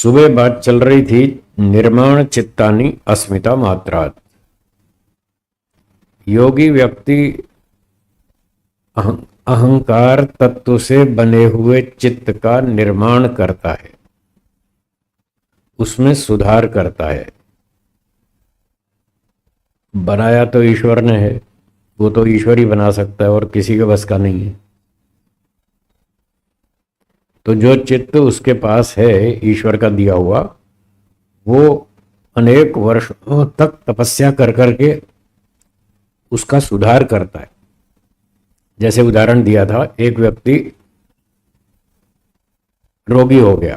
सुबह बात चल रही थी निर्माण चित्तानि अस्मिता मात्रात्। योगी व्यक्ति अहंकार तत्व से बने हुए चित्त का निर्माण करता है, उसमें सुधार करता है। बनाया तो ईश्वर ने है, वो तो ईश्वर ही बना सकता है और किसी के बस का नहीं है। तो जो चित्त उसके पास है ईश्वर का दिया हुआ, वो अनेक वर्षों तक तपस्या कर करके उसका सुधार करता है। जैसे उदाहरण दिया था, एक व्यक्ति रोगी हो गया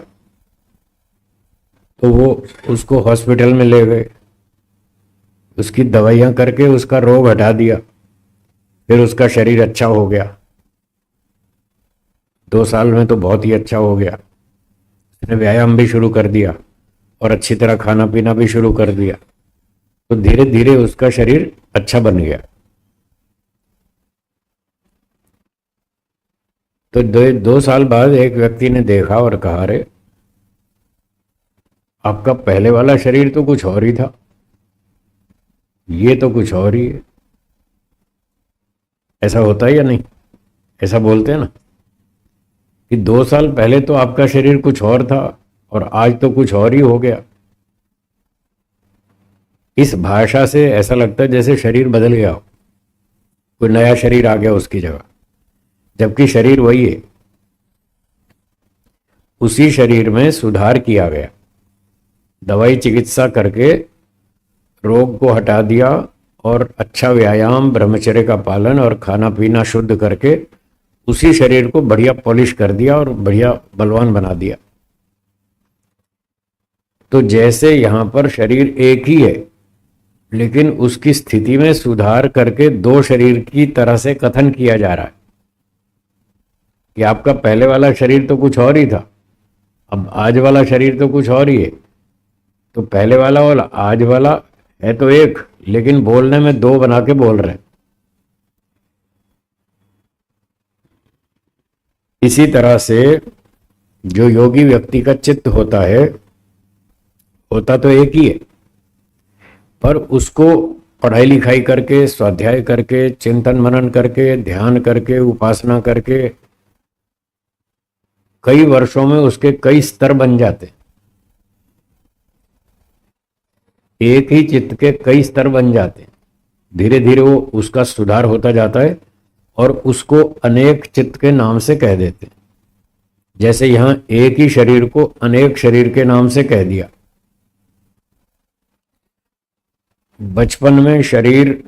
तो वो उसको हॉस्पिटल में ले गए, उसकी दवाइयां करके उसका रोग हटा दिया, फिर उसका शरीर अच्छा हो गया। 2 साल में तो बहुत ही अच्छा हो गया। उसने व्यायाम भी शुरू कर दिया और अच्छी तरह खाना पीना भी शुरू कर दिया, तो धीरे धीरे उसका शरीर अच्छा बन गया। तो 2 साल बाद एक व्यक्ति ने देखा और कहा, अरे आपका पहले वाला शरीर तो कुछ और ही था, ये तो कुछ और ही है। ऐसा होता है या नहीं? ऐसा बोलते हैं ना कि 2 साल पहले तो आपका शरीर कुछ और था और आज तो कुछ और ही हो गया। इस भाषा से ऐसा लगता है जैसे शरीर बदल गया हो, कोई नया शरीर आ गया उसकी जगह, जबकि शरीर वही है। उसी शरीर में सुधार किया गया, दवाई चिकित्सा करके रोग को हटा दिया और अच्छा व्यायाम, ब्रह्मचर्य का पालन और खाना पीना शुद्ध करके उसी शरीर को बढ़िया पॉलिश कर दिया और बढ़िया बलवान बना दिया। तो जैसे यहां पर शरीर एक ही है, लेकिन उसकी स्थिति में सुधार करके 2 शरीर की तरह से कथन किया जा रहा है कि आपका पहले वाला शरीर तो कुछ और ही था, अब आज वाला शरीर तो कुछ और ही है। तो पहले वाला और आज वाला है तो एक, लेकिन बोलने में 2 बना के बोल रहे हैं। इसी तरह से जो योगी व्यक्ति का चित्त होता है, होता तो एक ही है, पर उसको पढ़ाई लिखाई करके, स्वाध्याय करके, चिंतन मनन करके, ध्यान करके, उपासना करके कई वर्षों में उसके कई स्तर बन जाते। एक ही चित्त के कई स्तर बन जाते। धीरे धीरे वो उसका सुधार होता जाता है और उसको अनेक चित्त के नाम से कह देते। जैसे यहां एक ही शरीर को अनेक शरीर के नाम से कह दिया। बचपन में शरीर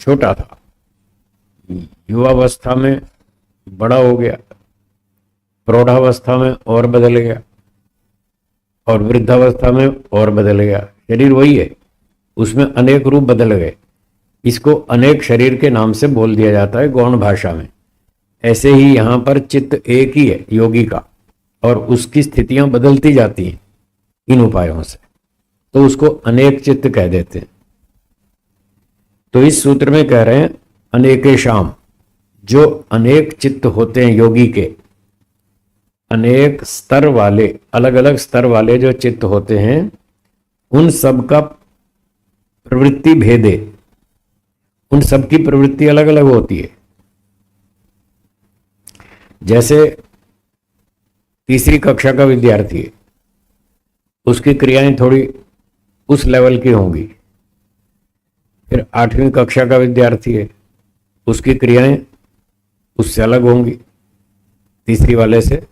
छोटा था, युवावस्था में बड़ा हो गया, प्रौढ़ावस्था में और बदल गया और वृद्धावस्था में और बदल गया। शरीर वही है, उसमें अनेक रूप बदल गए। इसको अनेक शरीर के नाम से बोल दिया जाता है गौण भाषा में। ऐसे ही यहां पर चित्त एक ही है योगी का, और उसकी स्थितियां बदलती जाती हैं इन उपायों से, तो उसको अनेक चित्त कह देते हैं। तो इस सूत्र में कह रहे हैं अनेकेशाम, जो अनेक चित्त होते हैं योगी के, अनेक स्तर वाले, अलग अलग स्तर वाले जो चित्त होते हैं, उन सब का प्रवृत्ति भेदे, उन सब की प्रवृत्ति अलग अलग होती है। जैसे तीसरी कक्षा का विद्यार्थी है, उसकी क्रियाएं थोड़ी उस लेवल की होंगी। फिर 8वीं कक्षा का विद्यार्थी है, उसकी क्रियाएं उससे अलग होंगी। तीसरी वाले से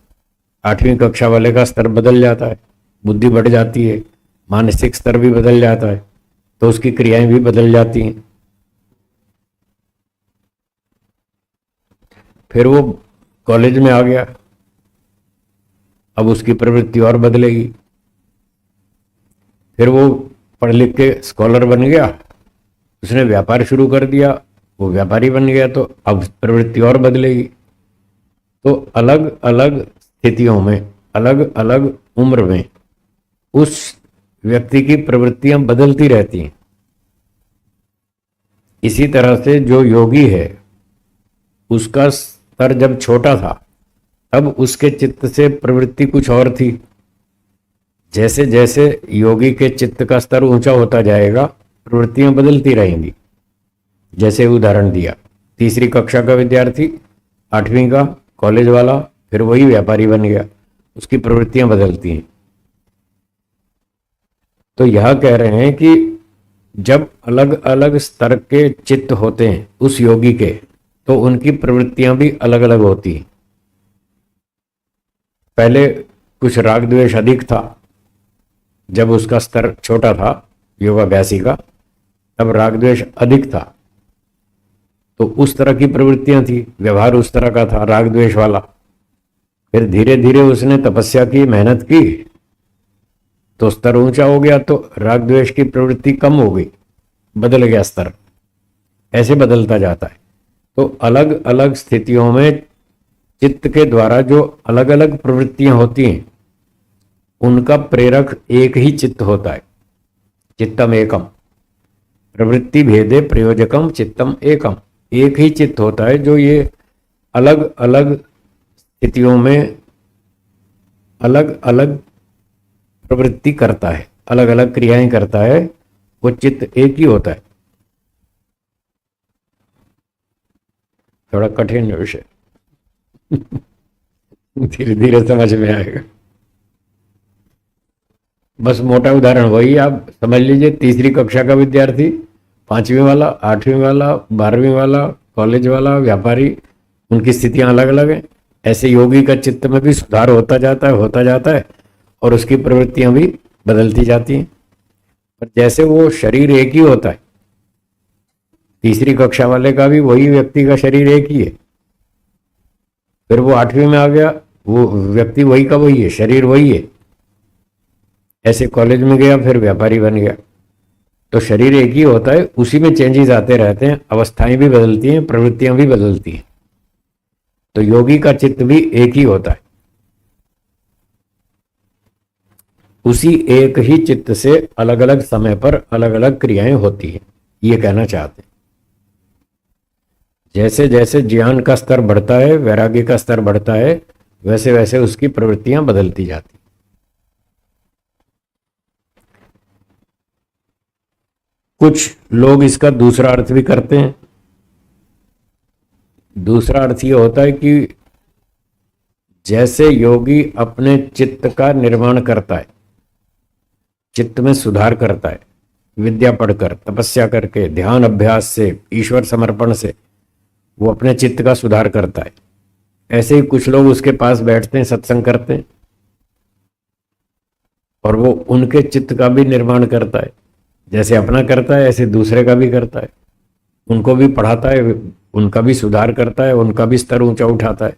8वीं कक्षा वाले का स्तर बदल जाता है, बुद्धि बढ़ जाती है, मानसिक स्तर भी बदल जाता है, तो उसकी क्रियाएं भी बदल जाती हैं। फिर वो कॉलेज में आ गया, अब उसकी प्रवृत्ति और बदलेगी। फिर वो पढ़ लिख के स्कॉलर बन गया, उसने व्यापार शुरू कर दिया, वो व्यापारी बन गया, तो अब प्रवृत्ति और बदलेगी। तो अलग अलग स्थितियों में, अलग अलग उम्र में उस व्यक्ति की प्रवृत्तियां बदलती रहती हैं। इसी तरह से जो योगी है, उसका स्तर जब छोटा था तब उसके चित्त से प्रवृत्ति कुछ और थी, जैसे जैसे योगी के चित्त का स्तर ऊंचा होता जाएगा, प्रवृत्तियां बदलती रहेंगी। जैसे उदाहरण दिया, तीसरी कक्षा का विद्यार्थी, आठवीं का, कॉलेज वाला, फिर वही व्यापारी बन गया, उसकी प्रवृत्तियां बदलती हैं। तो यह कह रहे हैं कि जब अलग अलग स्तर के चित्त होते हैं उस योगी के, तो उनकी प्रवृत्तियां भी अलग अलग होती हैं। पहले कुछ राग द्वेष अधिक था, जब उसका स्तर छोटा था योगाभ्यासी का, तब राग द्वेष अधिक था, तो उस तरह की प्रवृत्तियां थी, व्यवहार उस तरह का था राग द्वेष वाला। फिर धीरे धीरे उसने तपस्या की, मेहनत की, तो स्तर ऊंचा हो गया, तो राग द्वेष की प्रवृत्ति कम हो गई, बदल गया स्तर। ऐसे बदलता जाता है। तो अलग अलग स्थितियों में चित्त के द्वारा जो अलग अलग प्रवृत्तियां होती हैं, उनका प्रेरक एक ही चित्त होता है, चित्तम एकम। प्रवृत्ति भेदे प्रयोजकम चित्तम एकम। एक ही चित्त होता है जो ये अलग अलग स्थितियों में अलग अलग प्रवृत्ति करता है, अलग अलग क्रियाएं करता है, वो चित्त एक ही होता है। थोड़ा कठिन विषय धीरे धीरे समझ में आएगा। बस मोटा उदाहरण वही आप समझ लीजिए, तीसरी कक्षा का विद्यार्थी, पांचवी वाला, आठवीं वाला, 12वीं वाला, कॉलेज वाला, व्यापारी, उनकी स्थितियां अलग अलग हैं। ऐसे योगी का चित्त में भी सुधार होता जाता है और उसकी प्रवृत्तियां भी बदलती जाती हैं। पर जैसे वो शरीर एक ही होता है, तीसरी कक्षा वाले का भी वही व्यक्ति का शरीर एक ही है, फिर वो आठवीं में आ गया, वो व्यक्ति वही का वही है, शरीर वही है। ऐसे कॉलेज में गया, फिर व्यापारी बन गया, तो शरीर एक ही होता है, उसी में चेंजेस आते रहते हैं, अवस्थाएं भी बदलती हैं, प्रवृत्तियां भी बदलती हैं। तो योगी का चित्त भी एक ही होता है, उसी एक ही चित्त से अलग अलग समय पर अलग अलग क्रियाएं होती हैं, ये कहना चाहते हैं। जैसे जैसे ज्ञान का स्तर बढ़ता है, वैराग्य का स्तर बढ़ता है, वैसे वैसे उसकी प्रवृत्तियां बदलती जाती। कुछ लोग इसका दूसरा अर्थ भी करते हैं। दूसरा अर्थ ये होता है कि जैसे योगी अपने चित्त का निर्माण करता है, चित्त में सुधार करता है, विद्या पढ़कर, तपस्या करके, ध्यान अभ्यास से, ईश्वर समर्पण से वो अपने चित्त का सुधार करता है, ऐसे ही कुछ लोग उसके पास बैठते हैं, सत्संग करते हैं, और वो उनके चित्त का भी निर्माण करता है। जैसे अपना करता है ऐसे दूसरे का भी करता है, उनको भी पढ़ाता है, उनका भी सुधार करता है, उनका भी स्तर ऊंचा उठाता है।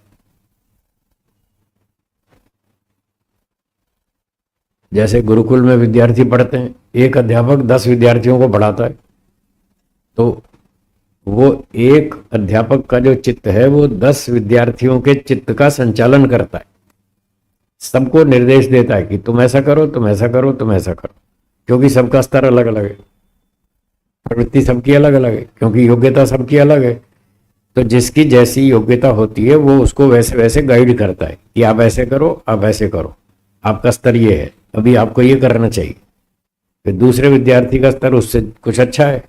जैसे गुरुकुल में विद्यार्थी पढ़ते हैं, एक अध्यापक 10 विद्यार्थियों को पढ़ाता है, तो वो एक अध्यापक का जो चित्त है वो 10 विद्यार्थियों के चित्त का संचालन करता है, सबको निर्देश देता है कि तुम ऐसा करो, तुम ऐसा करो, तुम ऐसा करो, क्योंकि सबका स्तर अलग अलग है, प्रवृत्ति सबकी अलग अलग है, क्योंकि योग्यता सबकी अलग है। तो जिसकी जैसी योग्यता होती है वो उसको वैसे वैसे गाइड करता है कि आप ऐसे करो, आप ऐसे करो, आपका स्तर ये है, अभी आपको ये करना चाहिए। फिर दूसरे विद्यार्थी का स्तर उससे कुछ अच्छा है,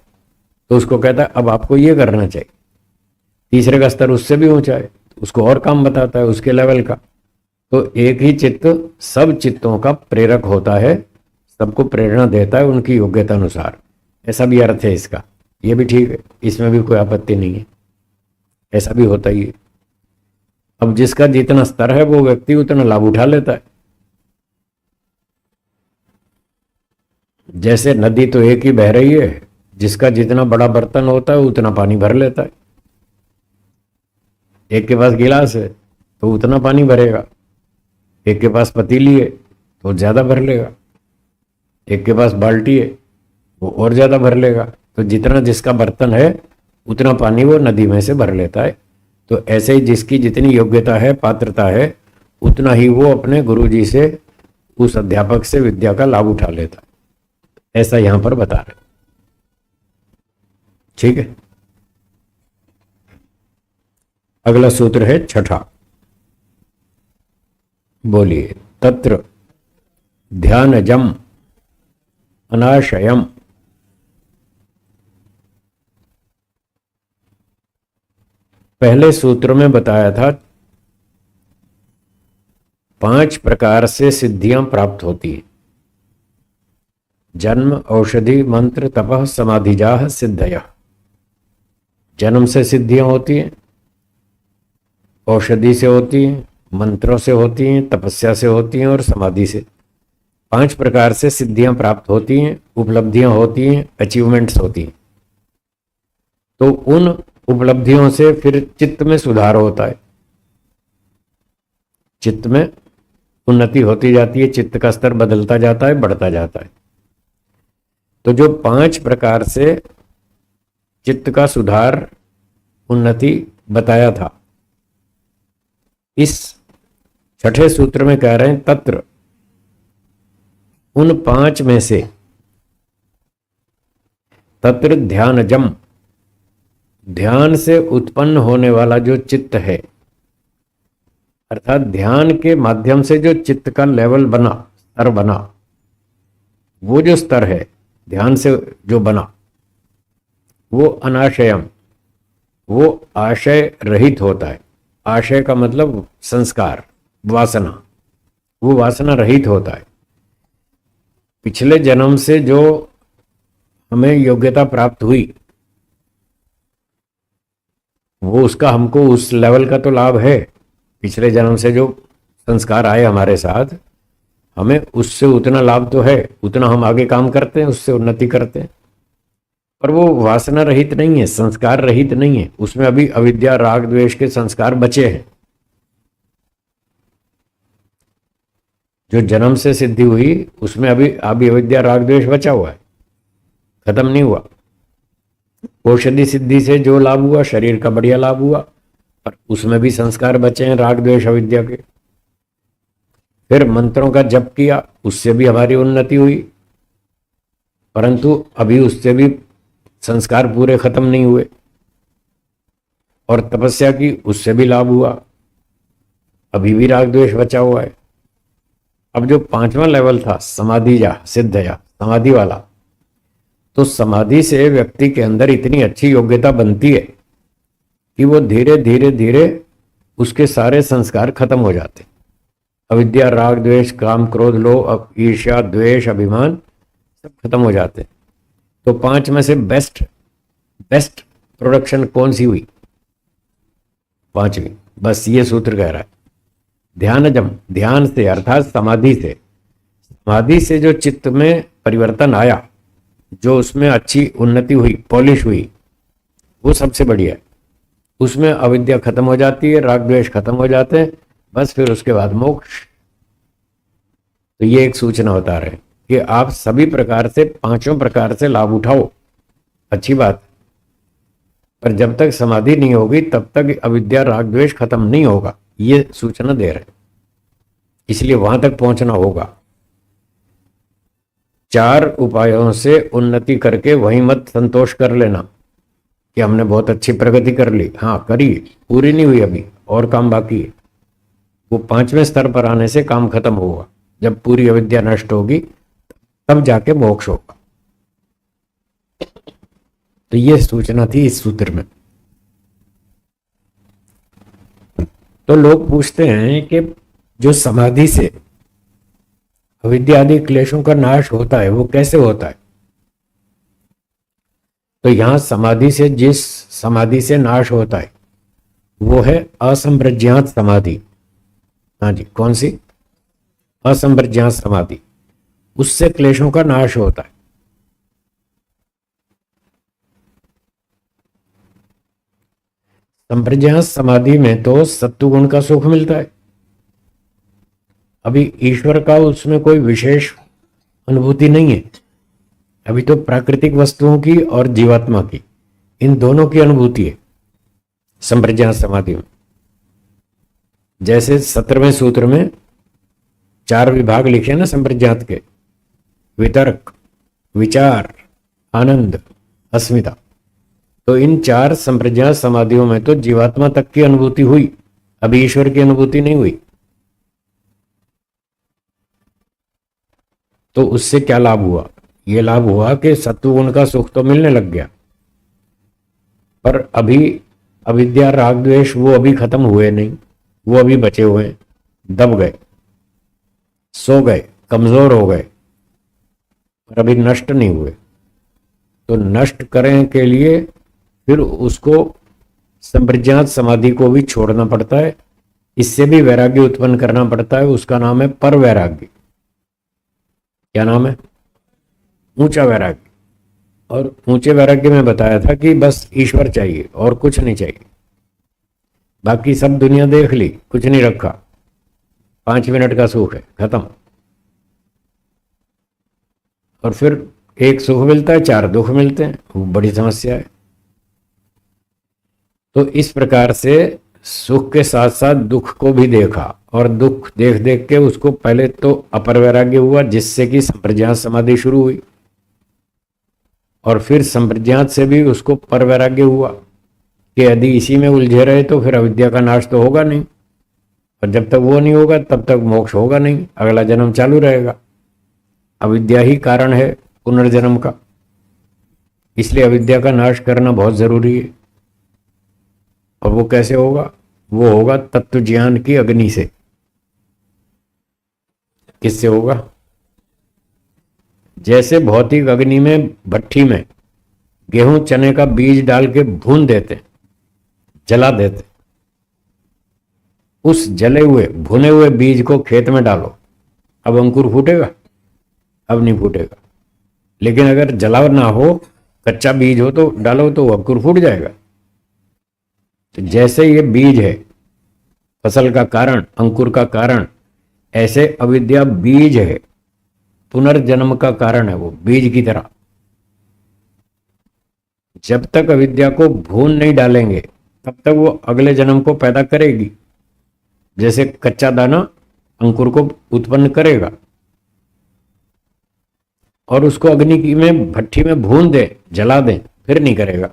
तो उसको कहता है अब आपको ये करना चाहिए। तीसरे का स्तर उससे भी ऊंचा है, उसको और काम बताता है उसके लेवल का। तो एक ही चित्त सब चित्तों का प्रेरक होता है, सबको प्रेरणा देता है उनकी योग्यता अनुसार। ऐसा भी अर्थ है इसका, ये भी ठीक है, इसमें भी कोई आपत्ति नहीं है, ऐसा भी होता ही है। अब जिसका जितना स्तर है वो व्यक्ति उतना लाभ उठा लेता है। जैसे नदी तो एक ही बह रही है, जिसका जितना बड़ा बर्तन होता है उतना पानी भर लेता है। एक के पास गिलास है तो उतना पानी भरेगा, एक के पास पतीली है तो ज्यादा भर लेगा, एक के पास बाल्टी है वो और ज्यादा भर लेगा। तो जितना जिसका बर्तन है उतना पानी वो नदी में से भर लेता है। तो ऐसे ही जिसकी जितनी योग्यता है, पात्रता है, उतना ही वो अपने गुरुजी से, उस अध्यापक से विद्या का लाभ उठा लेता है। ऐसा यहां पर बता रहे, ठीक है। अगला सूत्र है छठा, बोलिए। तत्र ध्यानजम, अनाशयम। पहले सूत्र में बताया था 5 प्रकार से सिद्धियां प्राप्त होती हैं। जन्म, औषधि, मंत्र, तपः, समाधिजाह, सिद्धयः। जन्म से सिद्धियां होती हैं, औषधि से होती हैं, मंत्रों से होती हैं, तपस्या से होती हैं और समाधि से। 5 प्रकार से सिद्धियां प्राप्त होती हैं, उपलब्धियां होती हैं, अचीवमेंट्स होती हैं। तो उन उपलब्धियों से फिर चित्त में सुधार होता है, चित्त में उन्नति होती जाती है, चित्त का स्तर बदलता जाता है, बढ़ता जाता है। तो जो 5 प्रकार से चित्त का सुधार, उन्नति बताया था, इस छठे सूत्र में कह रहे हैं तत्र, उन 5 में से तत्र ध्यानजम, ध्यान से उत्पन्न होने वाला जो चित्त है, अर्थात ध्यान के माध्यम से जो चित्त का लेवल बना, स्तर बना, वो जो स्तर है ध्यान से जो बना, वो अनाशयम, वो आशय रहित होता है। आशय का मतलब संस्कार, वासना, वो वासना रहित होता है। पिछले जन्म से जो हमें योग्यता प्राप्त हुई, वो उसका हमको उस लेवल का तो लाभ है। पिछले जन्म से जो संस्कार आए हमारे साथ, हमें उससे उतना लाभ तो है, उतना हम आगे काम करते हैं, उससे उन्नति करते हैं। पर वो वासना रहित नहीं है, संस्कार रहित नहीं है, उसमें अभी अविद्या, राग, द्वेष के संस्कार बचे हैं। जो जन्म से सिद्धि हुई उसमें अभी अविद्या, राग, द्वेष बचा हुआ है, खत्म नहीं हुआ। औषधि सिद्धि से जो लाभ हुआ, शरीर का बढ़िया लाभ हुआ, पर उसमें भी संस्कार बचे हैं राग, द्वेष, अविद्या के। फिर मंत्रों का जप किया, उससे भी हमारी उन्नति हुई, परंतु अभी उससे भी संस्कार पूरे खत्म नहीं हुए। और तपस्या की, उससे भी लाभ हुआ, अभी भी राग द्वेष बचा हुआ है। अब जो 5वां लेवल था समाधिजा, सिद्धया, समाधि वाला, तो समाधि से व्यक्ति के अंदर इतनी अच्छी योग्यता बनती है कि वो धीरे धीरे धीरे उसके सारे संस्कार खत्म हो जाते। अविद्या, राग, द्वेष, काम, क्रोध, लोभ, ईर्ष्या, द्वेष, अभिमान सब खत्म हो जाते। तो 5 में से बेस्ट प्रोडक्शन कौन सी हुई? 5वीं। बस ये सूत्र कह रहा है ध्यानजम, ध्यान से अर्थात समाधि से, समाधि से जो चित्त में परिवर्तन आया, जो उसमें अच्छी उन्नति हुई, पॉलिश हुई, वो सबसे बढ़िया है। उसमें अविद्या खत्म हो जाती है, राग द्वेष खत्म हो जाते हैं, बस फिर उसके बाद मोक्ष। तो ये एक सूचना बता रहे हैं कि आप सभी प्रकार से, 5 प्रकार से लाभ उठाओ, अच्छी बात, पर जब तक समाधि नहीं होगी तब तक अविद्या, राग, द्वेष खत्म नहीं होगा, ये सूचना दे रहे हैं। इसलिए वहां तक पहुंचना होगा। 4 उपायों से उन्नति करके वहीं मत संतोष कर लेना कि हमने बहुत अच्छी प्रगति कर ली। हाँ करी, पूरी नहीं हुई, अभी और काम बाकी है। वो 5वें स्तर पर आने से काम खत्म होगा। जब पूरी अविद्या नष्ट होगी तब जाके मोक्ष होगा। तो ये सूचना थी इस सूत्र में। तो लोग पूछते हैं कि जो समाधि से अविद्या आदि क्लेशों का नाश होता है वो कैसे होता है? तो यहां समाधि से, जिस समाधि से नाश होता है वो है असंप्रज्ञात समाधि। हाँ जी, कौन सी? असंप्रज्ञात समाधि, उससे क्लेशों का नाश होता है। संप्रज्ञात समाधि में तो सत्वगुण का सुख मिलता है। अभी ईश्वर का उसमें कोई विशेष अनुभूति नहीं है, अभी तो प्राकृतिक वस्तुओं की और जीवात्मा की, इन दोनों की अनुभूति है संप्रज्ञात समाधि में। जैसे 17वें सूत्र में 4 विभाग लिखे ना संप्रज्ञात के, वितर्क, विचार, आनंद, अस्मिता। तो इन 4 संप्रज्ञात समाधियों में तो जीवात्मा तक की अनुभूति हुई, अभी ईश्वर की अनुभूति नहीं हुई। तो उससे क्या लाभ हुआ? ये लाभ हुआ कि सत्वगुण का सुख तो मिलने लग गया, पर अभी अविद्या राग द्वेष वो अभी खत्म हुए नहीं, वो अभी बचे हुए हैं, दब गए, सो गए, कमजोर हो गए, पर अभी नष्ट नहीं हुए। तो नष्ट करने के लिए फिर उसको संप्रज्ञात समाधि को भी छोड़ना पड़ता है, इससे भी वैराग्य उत्पन्न करना पड़ता है। उसका नाम है पर वैराग्य। क्या नाम है? ऊंचा वैराग्य। और ऊंचे वैराग्य में बताया था कि बस ईश्वर चाहिए और कुछ नहीं चाहिए, बाकी सब दुनिया देख ली, कुछ नहीं रखा, 5 मिनट का सुख है, खत्म। और फिर एक सुख मिलता है, 4 दुख मिलते हैं, वो बड़ी समस्या है। तो इस प्रकार से सुख के साथ साथ दुख को भी देखा, और दुख देख देख के उसको पहले तो अपर वैराग्य हुआ, जिससे कि संप्रज्ञात समाधि शुरू हुई, और फिर संप्रज्ञात से भी उसको पर वैराग्य हुआ कि यदि इसी में उलझे रहे तो फिर अविद्या का नाश तो होगा नहीं, और जब तक वो नहीं होगा तब तक मोक्ष होगा नहीं, अगला जन्म चालू रहेगा। अविद्या ही कारण है पुनर्जन्म का, इसलिए अविद्या का नाश करना बहुत जरूरी है। और वो कैसे होगा? वो होगा तत्व ज्ञान की अग्नि से। किससे होगा? जैसे भौतिक अग्नि में, भट्ठी में गेहूं चने का बीज डाल के भून देते, जला देते, उस जले हुए भुने हुए बीज को खेत में डालो, अब अंकुर फूटेगा? अब नहीं फूटेगा। लेकिन अगर जला ना हो, कच्चा बीज हो तो डालो तो अंकुर फूट जाएगा। तो जैसे ये बीज है फसल का कारण, अंकुर का कारण, ऐसे अविद्या बीज है, पुनर्जन्म का कारण है वो बीज की तरह। जब तक अविद्या को भून नहीं डालेंगे तब तक वो अगले जन्म को पैदा करेगी। जैसे कच्चा दाना अंकुर को उत्पन्न करेगा, और उसको अग्नि की में भट्ठी में भून दे, जला दें, फिर नहीं करेगा,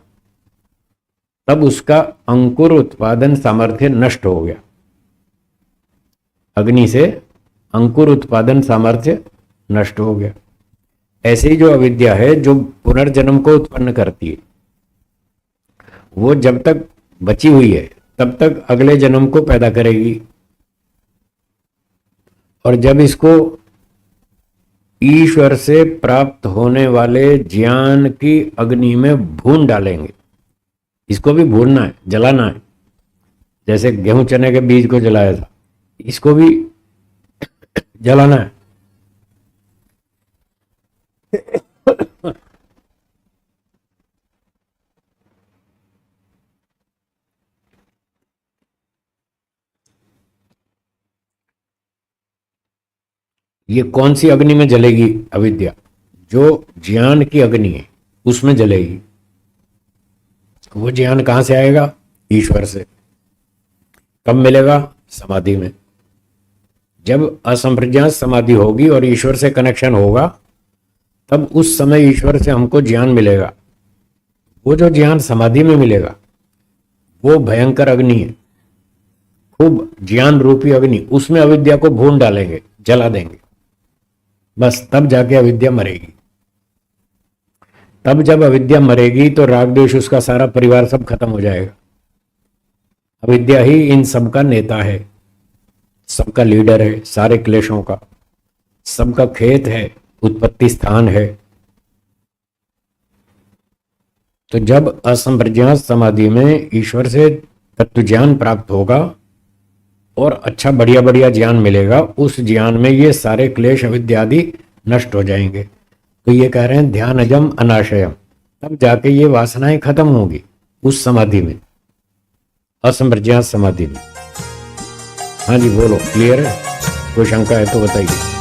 तब उसका अंकुर उत्पादन सामर्थ्य नष्ट हो गया। अग्नि से अंकुर उत्पादन सामर्थ्य नष्ट हो गया। ऐसे ही जो अविद्या है जो पुनर्जन्म को उत्पन्न करती है, वो जब तक बची हुई है तब तक अगले जन्म को पैदा करेगी, और जब इसको ईश्वर से प्राप्त होने वाले ज्ञान की अग्नि में भून डालेंगे, इसको भी भूनना है, जलाना है, जैसे गेहूं चने के बीज को जलाया था, इसको भी जलाना है। ये कौन सी अग्नि में जलेगी अविद्या? जो ज्ञान की अग्नि है उसमें जलेगी। वो ज्ञान कहां से आएगा? ईश्वर से। कब मिलेगा? समाधि में। जब असंप्रज्ञात समाधि होगी और ईश्वर से कनेक्शन होगा, तब उस समय ईश्वर से हमको ज्ञान मिलेगा। वो जो ज्ञान समाधि में मिलेगा वो भयंकर अग्नि है, खूब ज्ञान रूपी अग्नि, उसमें अविद्या को भून डालेंगे, जला देंगे, बस तब जाके अविद्या मरेगी। तब जब अविद्या मरेगी तो राग द्वेष उसका सारा परिवार सब खत्म हो जाएगा। अविद्या ही इन सबका नेता है, सबका लीडर है, सारे क्लेशों का, सबका खेत है, उत्पत्ति स्थान है। तो जब असंप्रज्ञात समाधि में ईश्वर से तत्व ज्ञान प्राप्त होगा और अच्छा बढ़िया बढ़िया ज्ञान मिलेगा, उस ज्ञान में ये सारे क्लेश अविद्यादि नष्ट हो जाएंगे। तो ये कह रहे हैं ध्यान अजम अनाशयम, तब जाके ये वासनाएं खत्म होगी उस समाधि में, असंप्रज्ञात समाधि में। हाँ जी बोलो, क्लियर है? कोई शंका है तो बताइए।